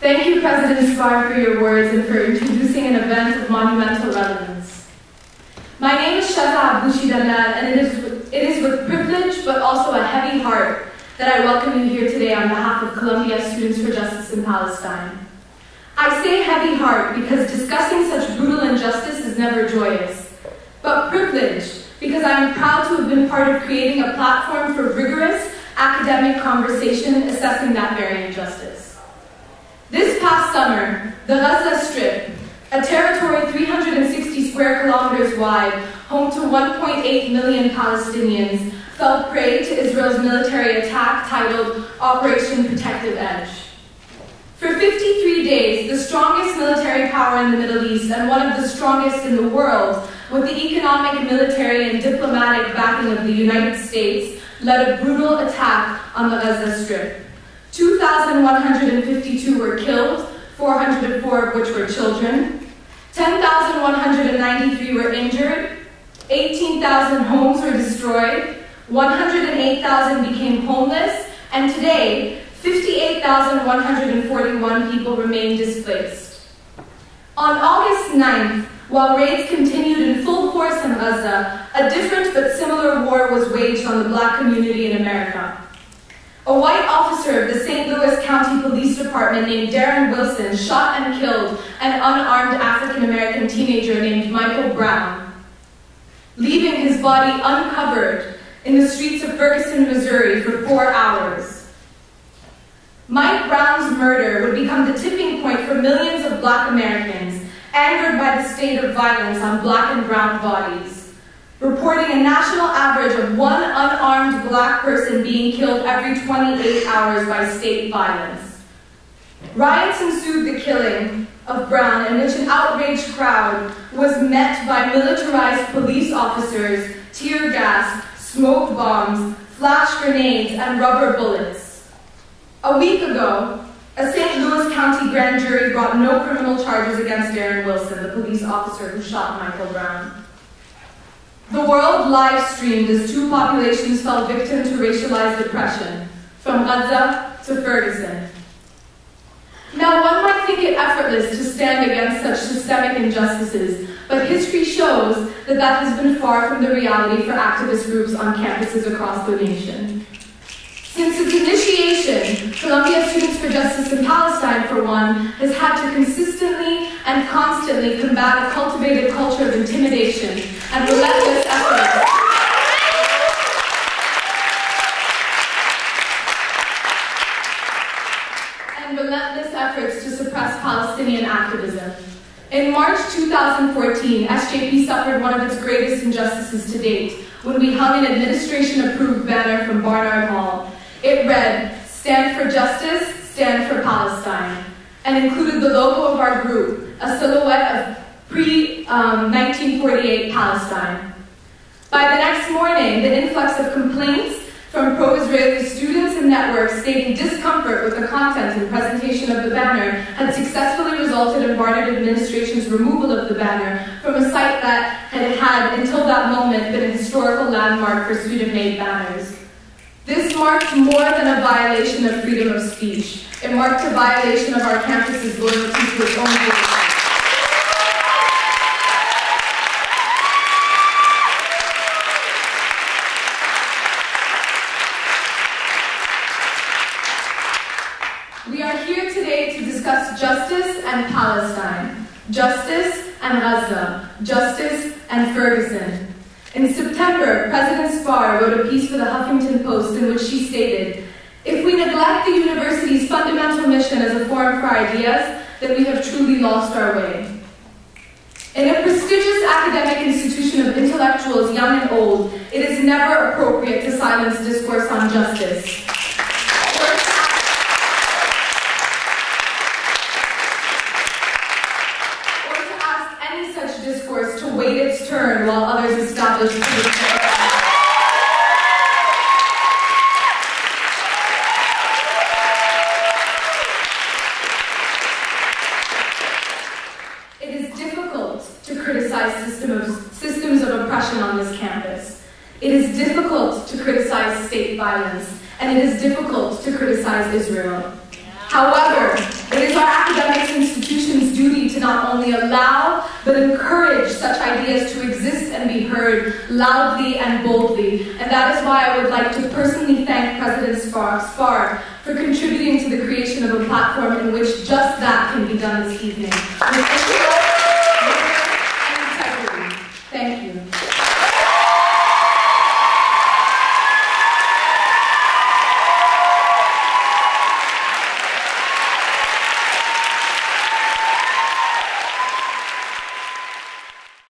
Thank you, President Spar, for your words and for introducing an event of monumental relevance. My name is Shezza, and it is with privilege but also a heavy heart that I welcome you here today on behalf of Columbia Students for Justice in Palestine. I say heavy heart because discussing such brutal injustice is never joyous, but privileged because I am proud to have been part of creating a platform for rigorous academic conversation assessing that very injustice. This past summer, the Gaza Strip, a territory 360 square kilometers wide, home to 1.8 million Palestinians, fell prey to Israel's military attack titled Operation Protective Edge. For 53 days, the strongest military power in the Middle East and one of the strongest in the world, with the economic, military, and diplomatic backing of the United States, led a brutal attack on the Gaza Strip. 2,152 were killed, 404 of which were children. 10,193 were injured. 18,000 homes were destroyed. 108,000 became homeless. And today, 58,141 people remain displaced. On August 9th, while raids continued in full force in Gaza, a different but similar war was waged on the Black community in America. A white officer of the St. Louis County Police Department named Darren Wilson shot and killed an unarmed African-American teenager named Michael Brown, leaving his body uncovered in the streets of Ferguson, Missouri for 4 hours. Mike Brown's murder would become the tipping point for millions of Black Americans, angered by the state of violence on Black and brown bodies, reporting a national average of one unarmed Black person being killed every 28 hours by state violence. Riots ensued the killing of Brown, in which an outraged crowd was met by militarized police officers, tear gas, smoke bombs, flash grenades, and rubber bullets. A week ago, a St. Louis County grand jury brought no criminal charges against Darren Wilson, the police officer who shot Michael Brown. The world live-streamed as two populations fell victim to racialized oppression, from Gaza to Ferguson. Now, one might think it effortless to stand against such systemic injustices, but history shows that that has been far from the reality for activist groups on campuses across the nation. Since its initiation, Columbia Students for Justice in Palestine, for one, has had to consistently and constantly combat a cultivated culture of intimidation and relentless efforts to suppress Palestinian activism. In March 2014, SJP suffered one of its greatest injustices to date when we hung an administration-approved banner from Barnard College. It read, "Stand for Justice, Stand for Palestine," and included the logo of our group, a silhouette of pre-1948 Palestine. By the next morning, the influx of complaints from pro-Israeli students and networks stating discomfort with the content and presentation of the banner had successfully resulted in Barnard administration's removal of the banner from a site that had until that moment been a historical landmark for student-made banners. This marked more than a violation of freedom of speech. It marked a violation of our campus's loyalty to its own people. We are here today to discuss justice and Palestine, justice and Gaza, justice and Ferguson. In September, President Spar wrote a piece for the Huffington Post in which she stated, "If we neglect the university's fundamental mission as a forum for ideas, then we have truly lost our way." In a prestigious academic institution of intellectuals, young and old, it is never appropriate to silence discourse on justice. Discourse to wait its turn while others establish It is difficult to criticize systems of oppression on this campus. It is difficult to criticize state violence, and it is difficult to criticize Israel. However, it is our academic institutions' duty to not only allow, but encourage such ideas to exist and be heard loudly and boldly. And that is why I would like to personally thank President Spar for contributing to the creation of a platform in which just that can be done this evening. Thank you.